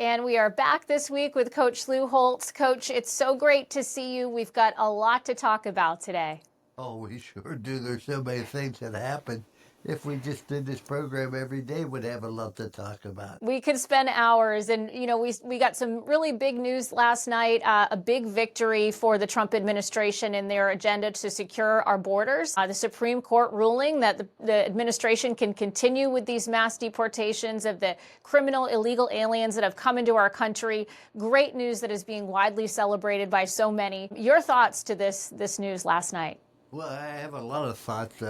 And we are back this week with Coach Lou Holtz. Coach, it's so great to see you. We've got a lot to talk about today. Oh, we sure do. There's so many things that happen. If we just did this program every day, we'd have a lot to talk about. We could spend hours, and we got some really big news last night. A big victory for the Trump administration in their agenda to secure our borders. The Supreme Court ruling that the administration can continue with these mass deportations of the criminal illegal aliens that have come into our country. Great news that is being widely celebrated by so many. Your thoughts to this news last night? Well, I have a lot of thoughts.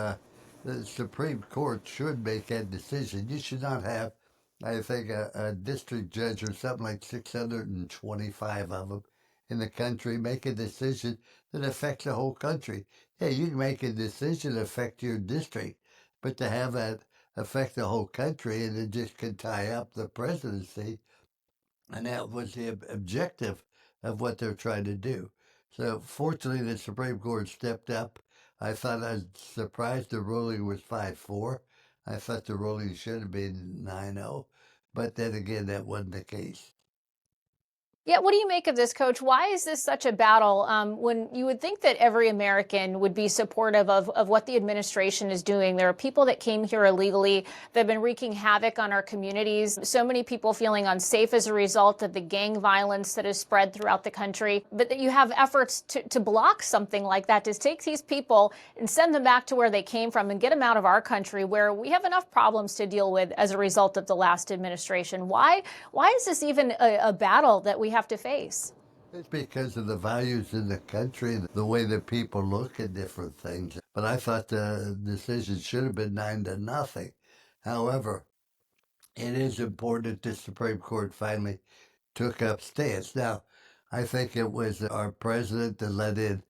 The Supreme Court should make that decision. You should not have, I think, a district judge or something like 625 of them in the country make a decision that affects the whole country. Yeah, you can make a decision that affect your district, but to have that affect the whole country and it just can tie up the presidency, and that was the objective of what they're trying to do. So fortunately, the Supreme Court stepped up. I was surprised the ruling was 5-4. I thought the ruling should have been 9-0, but then again, that wasn't the case. Yeah, what do you make of this, Coach? Why is this such a battle when you would think that every American would be supportive of what the administration is doing? There are people that came here illegally that have been wreaking havoc on our communities. So many people feeling unsafe as a result of the gang violence that has spread throughout the country. But that you have efforts to block something like that, to take these people and send them back to where they came from and get them out of our country where we have enough problems to deal with as a result of the last administration. Why is this even a battle that we have to face? It's because of the values in the country, the way that people look at different things. But I thought the decision should have been 9-0. However, it is important that the Supreme Court finally took up stance. Now, I think it was our president that let in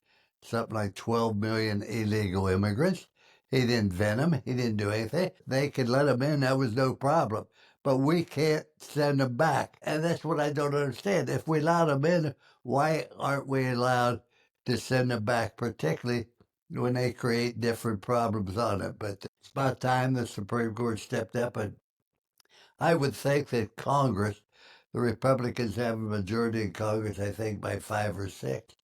something like 12 million illegal immigrants. He didn't vet them. He didn't do anything. They could let them in. That was no problem. But we can't send them back. And that's what I don't understand. If we allowed them in, why aren't we allowed to send them back, particularly when they create different problems on it? But it's about time the Supreme Court stepped up. And I would think that Congress, the Republicans have a majority in Congress, I think by 5 or 6,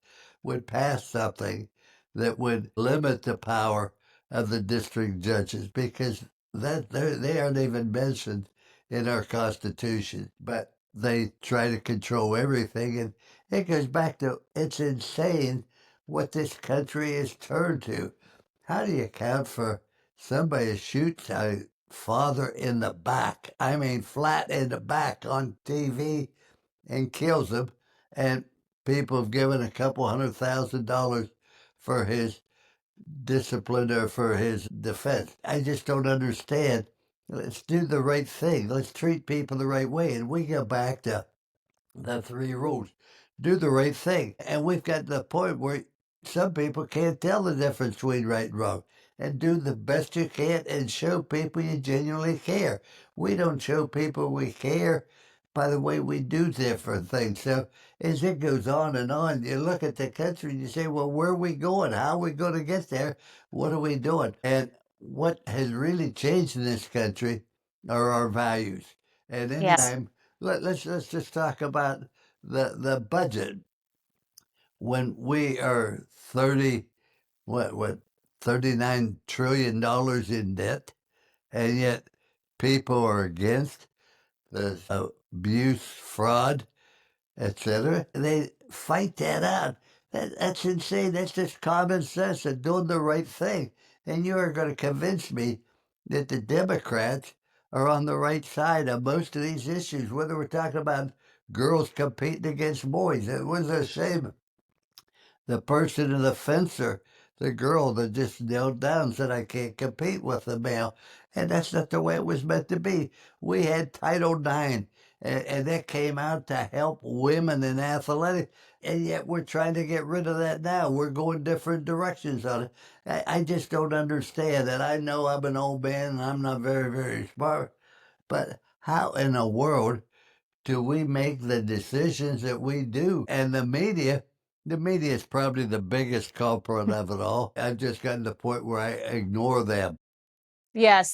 would pass something that would limit the power of the district judges because they aren't even mentioned in our Constitution. But they try to control everything, and it goes back to it's insane what this country is turned to. How do you account for somebody shoots a father in the back? I mean, flat in the back on TV and kills him, and people have given a couple $100,000 for his discipline or for his defense. I just don't understand. Let's do the right thing. Let's treat people the right way. And we go back to the 3 rules. Do the right thing. And we've got to the point where some people can't tell the difference between right and wrong. And do the best you can and show people you genuinely care. We don't show people we care by the way we do different things. So as it goes on, you look at the country and you say, well, where are we going? How are we going to get there? What are we doing? And what has really changed in this country are our values. And Yes. anytime, let's just talk about the budget. When we are 39 trillion dollars in debt, and yet people are against the abuse, fraud, etc. They fight that out. That's insane. That's just common sense and doing the right thing. And you are going to convince me that the Democrats are on the right side of most of these issues, whether we're talking about girls competing against boys. It was a shame. The person in the fencer, the girl that just knelt down and said, I can't compete with the male. And that's not the way it was meant to be. We had Title IX, and that came out to help women in athletics. And yet we're trying to get rid of that now. We're going different directions on it. I just don't understand it. I know I'm an old man and I'm not very, very smart. But how in the world do we make the decisions that we do? And the media is probably the biggest culprit of it all. I've just gotten to the point where I ignore them. Yes,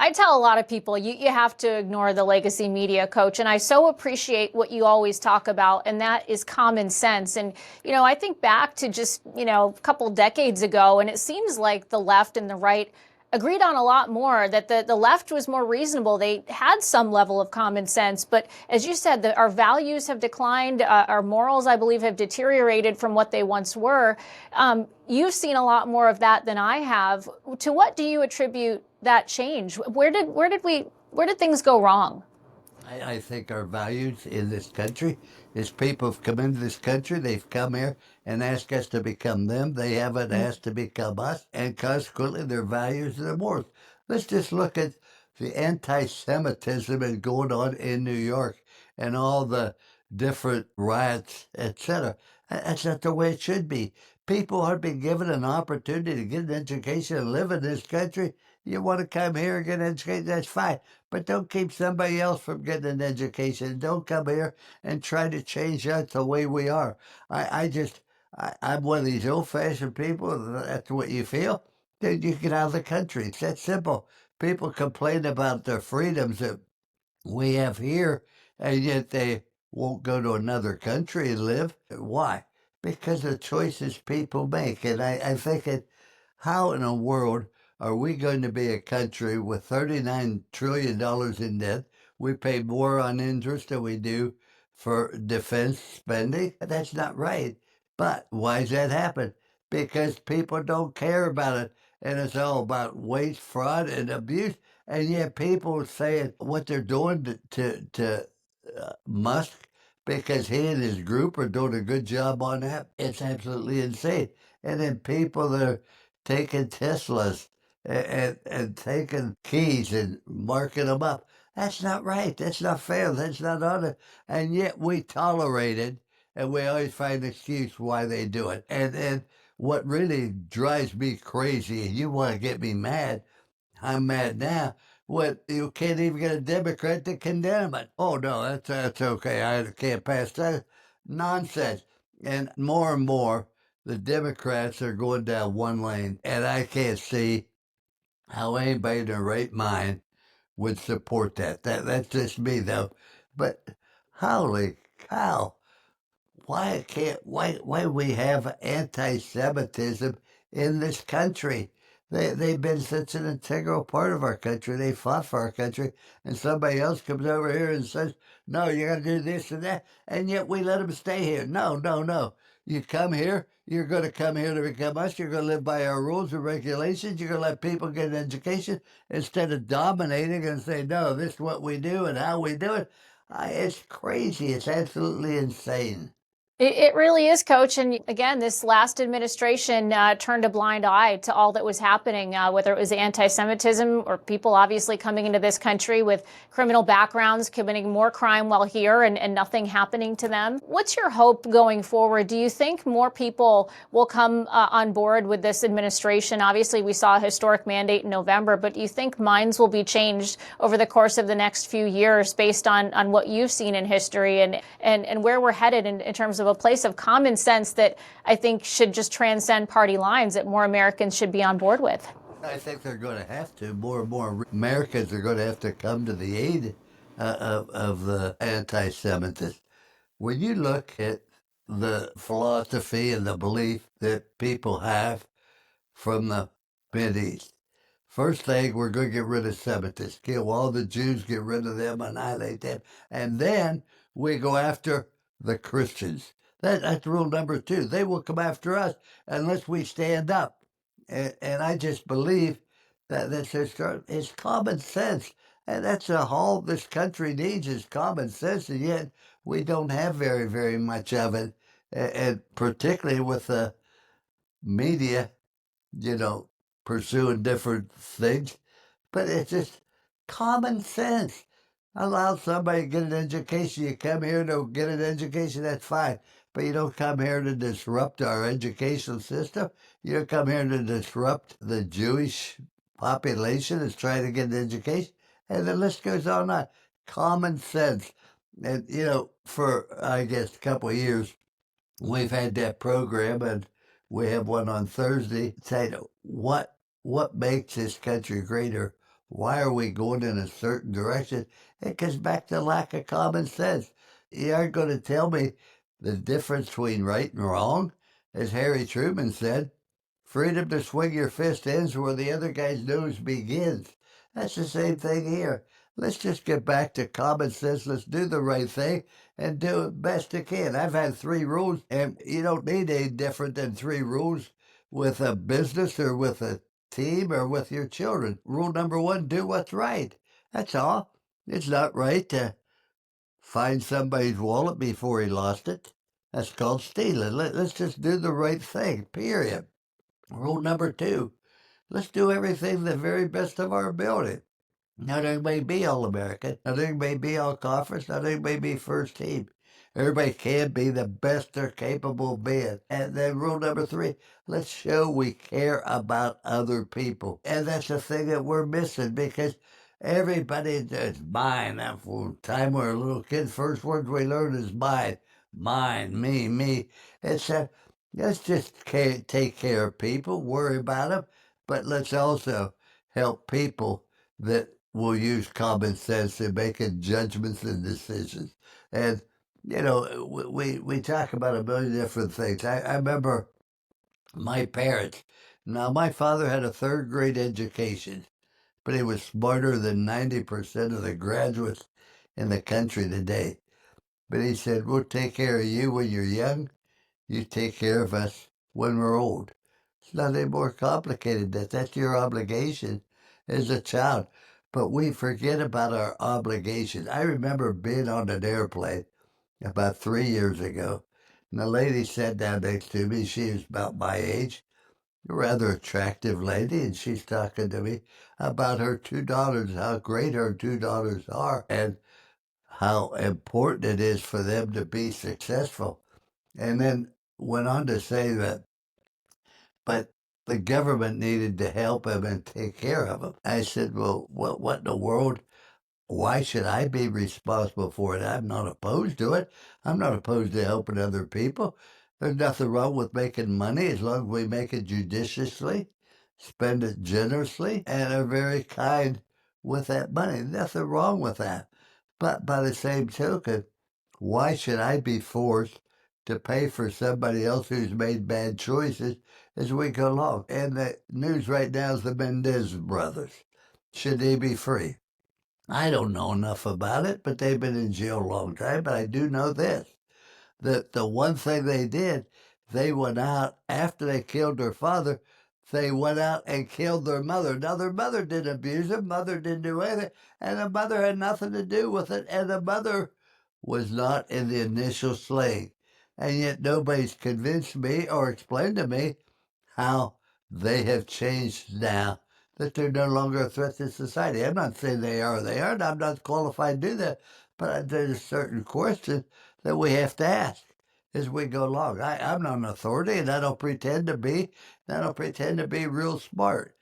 I tell a lot of people you have to ignore the legacy media, Coach. And I so appreciate what you always talk about, and that is common sense. And, I think back to just, a couple decades ago, and it seems like the left and the right agreed on a lot more, that the left was more reasonable. They had some level of common sense. But as you said, our values have declined. Our morals, I believe, have deteriorated from what they once were. You've seen a lot more of that than I have. To what do you attribute that change? Where did things go wrong? I think our values in this country is people have come into this country, they've come here and asked us to become them. They haven't asked to become us, and consequently their values and their morals. Let's just look at the anti-Semitism and going on in New York and all the different riots, etc. That's not the way it should be. People are being given an opportunity to get an education and live in this country. You want to come here and get an education, that's fine. But don't keep somebody else from getting an education. Don't come here and try to change us the way we are. I'm one of these old-fashioned people. That's what you feel. Then you get out of the country. It's that simple. People complain about the freedoms that we have here, and yet they won't go to another country and live. Why? Because of choices people make. And I think it, how in the world are we going to be a country with $39 trillion in debt? We pay more on interest than we do for defense spending. That's not right. But why does that happen? Because people don't care about it. And it's all about waste, fraud, and abuse. And yet people saying what they're doing to Musk because he and his group are doing a good job on that. It's absolutely insane. And then people that are taking Teslas and taking keys and marking them up. That's not right. That's not fair. That's not honest. And yet we tolerate it, and we always find an excuse why they do it. And what really drives me crazy, and you want to get me mad, I'm mad now. What, you can't even get a Democrat to condemn it. Oh no, that's okay. I can't pass that. Nonsense. And more, the Democrats are going down one lane, and I can't see how anybody in their right mind would support that. That's just me though. But holy cow, why we have anti-Semitism in this country? They've been such an integral part of our country. They fought for our country, and somebody else comes over here and says, "No, you're going to do this and that," and yet we let them stay here. No, no, no. You come here. You're going to come here to become us. You're going to live by our rules and regulations. You're going to let people get an education instead of dominating and say, "No, this is what we do and how we do it." It's crazy. It's absolutely insane. It really is, Coach. And again, this last administration turned a blind eye to all that was happening, whether it was anti-Semitism or people obviously coming into this country with criminal backgrounds, committing more crime while here and nothing happening to them. What's your hope going forward? Do you think more people will come on board with this administration? Obviously, we saw a historic mandate in November, but do you think minds will be changed over the course of the next few years based on what you've seen in history and where we're headed in terms of a place of common sense that I think should just transcend party lines, that more Americans should be on board with? I think they're going to have to. More and more Americans are going to have to come to the aid of the anti-Semitism. When you look at the philosophy and the belief that people have from the Mideast, first thing, we're going to get rid of Semitism, kill all the Jews, get rid of them, annihilate them, and then we go after the Christians. That's rule number two. They will come after us unless we stand up. And I just believe it's common sense. And that's all this country needs is common sense. And yet we don't have very, very much of it. And particularly with the media, you know, pursuing different things. But it's just common sense. Allow somebody to get an education. You come here to get an education, that's fine. But you don't come here to disrupt our educational system. You don't come here to disrupt the Jewish population that's trying to get an education. And the list goes on and on. Common sense. And, for, I guess, a couple of years, we've had that program, and we have one on Thursday titled, What Makes This Country Greater? Why are we going in a certain direction? It goes back to lack of common sense. You aren't going to tell me the difference between right and wrong. As Harry Truman said, freedom to swing your fist ends where the other guy's nose begins. That's the same thing here. Let's just get back to common sense. Let's do the right thing and do it best you can. I've had 3 rules, and you don't need any different than 3 rules with a business or with a team or with your children. Rule number 1, do what's right. That's all. It's not right to find somebody's wallet before he lost it. That's called stealing. Let's just do the right thing, period. Rule number 2, let's do everything the very best of our ability. Not everybody be all American. Not everybody be all conference. Not everybody be first team. Everybody can be the best they're capable of being. And then rule number 3, let's show we care about other people. And that's the thing that we're missing, because everybody, it's mine. That from the time we were a little kid, first words we learned is mine. Mine, me. It's let's just take care of people, worry about them, but let's also help people that will use common sense in making judgments and decisions. And, we talk about a million different things. I remember my parents. Now, my father had a 3rd grade education, but he was smarter than 90% of the graduates in the country today. But he said, we'll take care of you when you're young. You take care of us when we're old. It's not any more complicated than that. That's your obligation as a child. But we forget about our obligations. I remember being on an airplane about 3 years ago, and the lady sat down next to me. She was about my age, a rather attractive lady, and she's talking to me about her 2 daughters, how great her 2 daughters are, and how important it is for them to be successful. And then went on to say that, but the government needed to help him and take care of him. I said, well, what in the world? Why should I be responsible for it? I'm not opposed to it. I'm not opposed to helping other people. There's nothing wrong with making money as long as we make it judiciously, spend it generously, and are very kind with that money. Nothing wrong with that. But by the same token, why should I be forced to pay for somebody else who's made bad choices as we go along? And the news right now is the Mendez brothers. Should they be free? I don't know enough about it, but they've been in jail a long time. But I do know this, that the one thing they did, they went out after they killed their father, they went out and killed their mother. Now, their mother didn't abuse them, mother didn't do anything, and the mother had nothing to do with it, and the mother was not in the initial slaying. And yet nobody's convinced me or explained to me how they have changed now, that they're no longer a threat to society. I'm not saying they are or they aren't. I'm not qualified to do that. But there's certain questions that we have to ask as we go along. I'm not an authority, and I don't pretend to be. I don't pretend to be real smart.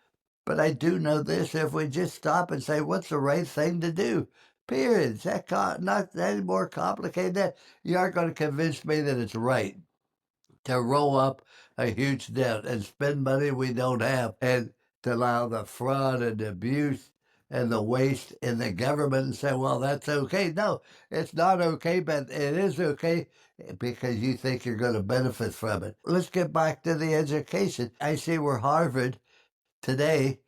But I do know this: if we just stop and say, what's the right thing to do? Period. It's not any more complicated than that. You aren't going to convince me that it's right to roll up a huge debt and spend money we don't have, and to allow the fraud and the abuse and the waste in the government and say, well, that's okay. No, it's not okay, but it is okay because you think you're going to benefit from it. Let's get back to the education. I see where Harvard today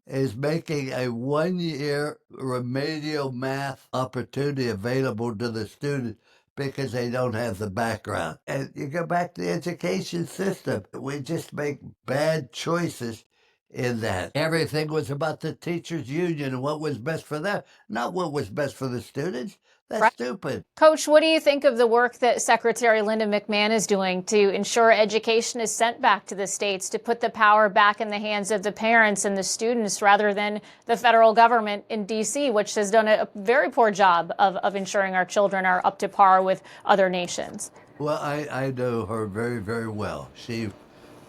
is making a 1-year remedial math opportunity available to the student because they don't have the background. And you go back to the education system. We just make bad choices in that. Everything was about the teachers' union and what was best for them, not what was best for the students. That's Right. stupid. Coach, what do you think of the work that Secretary Linda McMahon is doing to ensure education is sent back to the states, to put the power back in the hands of the parents and the students rather than the federal government in D.C., which has done a very poor job of ensuring our children are up to par with other nations? Well, I know her very, very well. She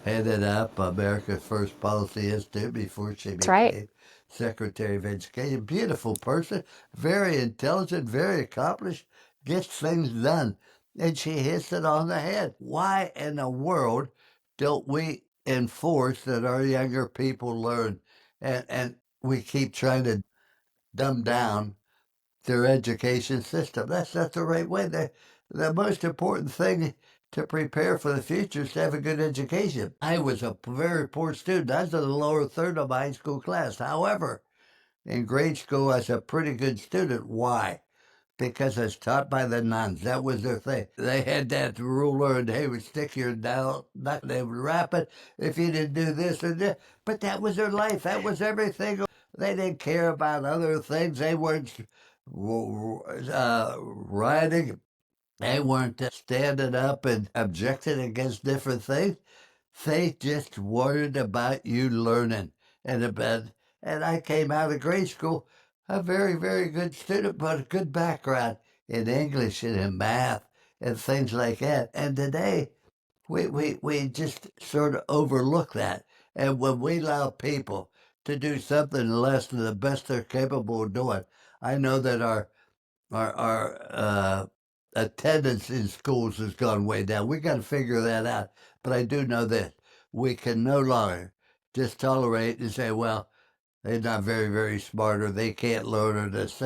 headed up America's First Policy Institute before she That's right. became Secretary of Education. Beautiful person, very intelligent, very accomplished, gets things done. And she hits it on the head. Why in the world don't we enforce that our younger people learn? And we keep trying to dumb down their education system. That's not the right way. The most important thing to prepare for the future is to have a good education. I was a very poor student. I was in the lower third of my high school class. However, in grade school, I was a pretty good student. Why? Because I was taught by the nuns. That was their thing. They had that ruler and they would stick your nail, they would wrap it if you didn't do this or that. But that was their life. That was everything. They didn't care about other things. They weren't rioting. They weren't standing up and objecting against different things. They just worried about you learning and about. And I came out of grade school a very, very good student, but a good background in English and in math and things like that. And today, we just sort of overlook that. And when we allow people to do something less than the best they're capable of doing, I know that our attendance in schools has gone way down. We got to figure that out. But I do know this: we can no longer just tolerate and say, "Well, they're not very, very smart, or they can't learn, or this."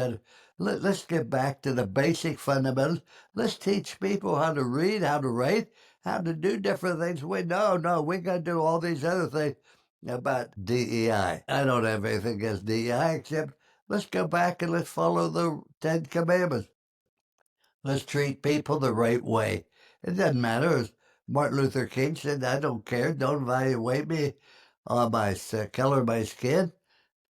Let's get back to the basic fundamentals. Let's teach people how to read, how to write, how to do different things. We got to do all these other things about DEI. I don't have anything against DEI except let's go back and let's follow the Ten Commandments. Let's treat people the right way. It doesn't matter. As Martin Luther King said, I don't care. Don't evaluate me on my color of my skin,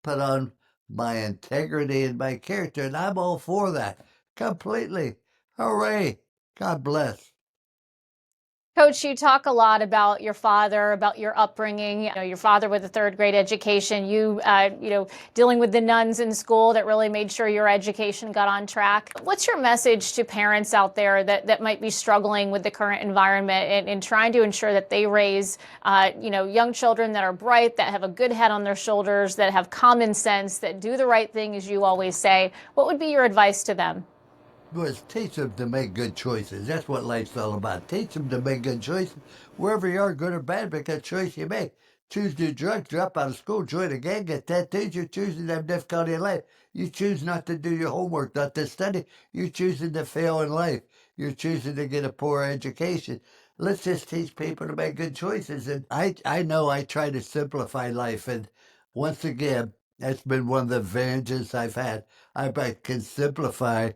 but on my integrity and my character. And I'm all for that. Completely. Hooray. God bless. Coach, you talk a lot about your father, about your upbringing. You know, your father with a third grade education. Dealing with the nuns in school that really made sure your education got on track. What's your message to parents out there that might be struggling with the current environment and trying to ensure that they raise, young children that are bright, that have a good head on their shoulders, that have common sense, that do the right thing, as you always say? What would be your advice to them? Was teach them to make good choices. That's what life's all about. Teach them to make good choices wherever you are, good or bad. Make that choice you make. Choose to do drugs, drop out of school, join a gang, get tattoos. You're choosing to have difficulty in life. You choose not to do your homework, not to study. You're choosing to fail in life. You're choosing to get a poor education. Let's just teach people to make good choices. And I know I try to simplify life. And once again, that's been one of the advantages I've had. I can simplify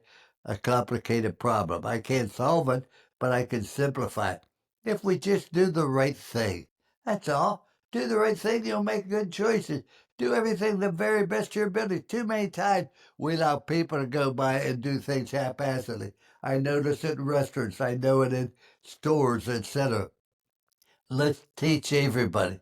a complicated problem. I can't solve it, but I can simplify it. If we just do the right thing, that's all. Do the right thing, you'll make good choices. Do everything the very best of your ability. Too many times we allow people to go by and do things haphazardly. I notice it in restaurants. I know it in stores, etc. Let's teach everybody.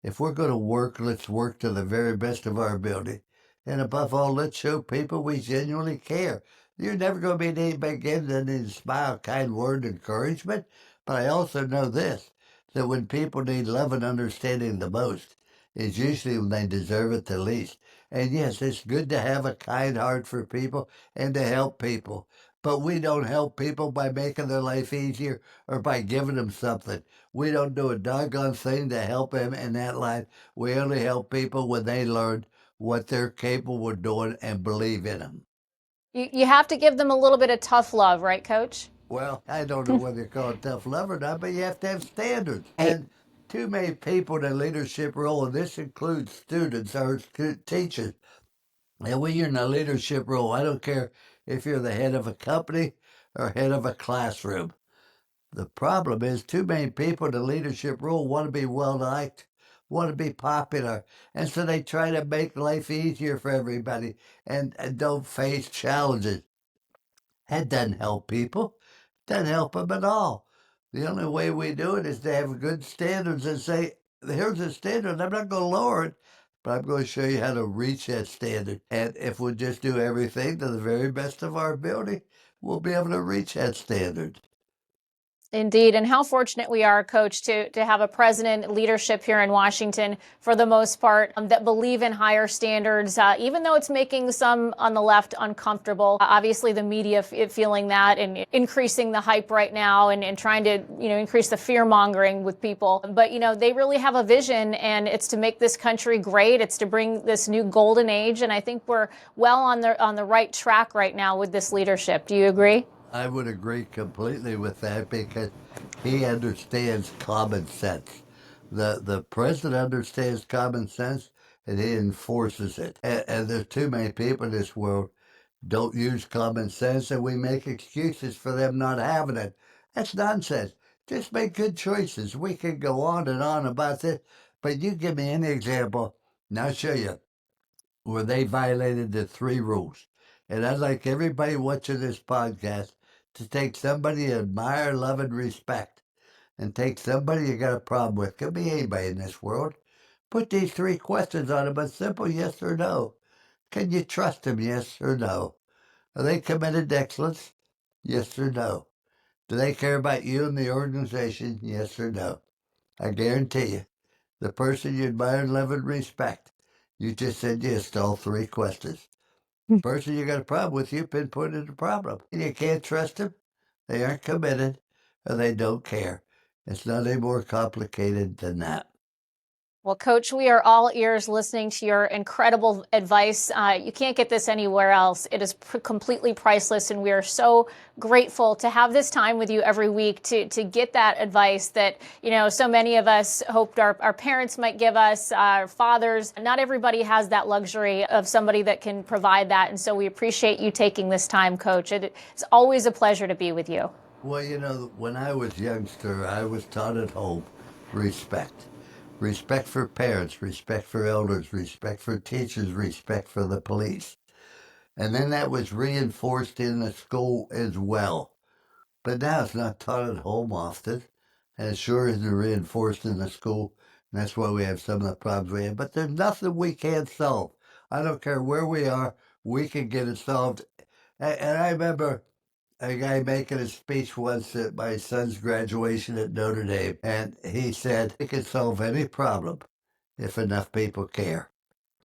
If we're going to work, let's work to the very best of our ability. And above all, let's show people we genuinely care. You're never going to be anybody again than to smile, kind word, encouragement. But I also know this, that when people need love and understanding the most, it's usually when they deserve it the least. And yes, it's good to have a kind heart for people and to help people. But we don't help people by making their life easier or by giving them something. We don't do a doggone thing to help them in that line. We only help people when they learn what they're capable of doing and believe in them. You have to give them a little bit of tough love, right, Coach? Well, I don't know whether you call it tough love or not, but you have to have standards. Right. And too many people in a leadership role, and this includes students or teachers. And when you're in a leadership role, I don't care if you're the head of a company or head of a classroom. The problem is too many people in the leadership role want to be well liked, want to be popular, and so they try to make life easier for everybody and don't face challenges. That doesn't help people. Doesn't help them at all. The only way we do it is to have good standards and say, here's a standard. I'm not going to lower it, but I'm going to show you how to reach that standard. And if we just do everything to the very best of our ability, we'll be able to reach that standard. Indeed. And how fortunate we are, Coach, to have a president, leadership here in Washington, for the most part, that believe in higher standards, even though it's making some on the left uncomfortable. Obviously, the media feeling that and increasing the hype right now and trying to, increase the fear mongering with people. But, they really have a vision, and it's to make this country great. It's to bring this new golden age. And I think we're well on the right track right now with this leadership. Do you agree? I would agree completely with that because he understands common sense. The president understands common sense and he enforces it. And there's too many people in this world don't use common sense and we make excuses for them not having it. That's nonsense. Just make good choices. We can go on and on about this, but you give me any example and I'll show you where they violated the three rules. And I'd like everybody watching this podcast to take somebody you admire, love, and respect, and take somebody you got a problem with. Could be anybody in this world. Put these three questions on them, a simple yes or no. Can you trust them, yes or no? Are they committed to excellence? Yes or no? Do they care about you and the organization? Yes or no? I guarantee you, the person you admire, love, and respect, you just said yes to all three questions. Person you got a problem with, you've been put in a problem. And you can't trust them. They aren't committed or they don't care. It's not any more complicated than that. Well, Coach, we are all ears listening to your incredible advice. You can't get this anywhere else. It is completely priceless, and we are so grateful to have this time with you every week to get that advice that, so many of us hoped our parents might give us, our fathers. Not everybody has that luxury of somebody that can provide that, and so we appreciate you taking this time, Coach. It's always a pleasure to be with you. Well, when I was youngster, I was taught at home respect. Respect for parents, respect for elders, respect for teachers, respect for the police. And then that was reinforced in the school as well. But now it's not taught at home often. And it sure isn't reinforced in the school. And that's why we have some of the problems we have. But there's nothing we can't solve. I don't care where we are, we can get it solved. And I remember a guy making a speech once at my son's graduation at Notre Dame, and he said, "We can solve any problem if enough people care."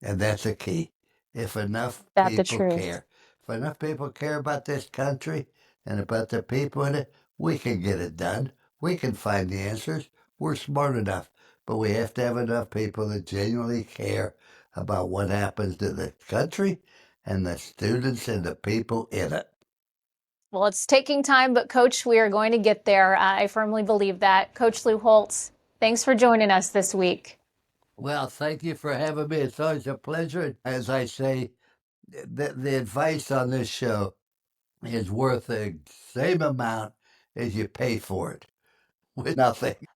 And that's a key. If enough That's the people truth. care. If enough people care about this country and about the people in it, we can get it done. We can find the answers. We're smart enough. But we have to have enough people that genuinely care about what happens to the country and the students and the people in it. Well, it's taking time, but Coach, we are going to get there. I firmly believe that. Coach Lou Holtz, thanks for joining us this week. Well, thank you for having me. It's always a pleasure. As I say, the advice on this show is worth the same amount as you pay for it with nothing.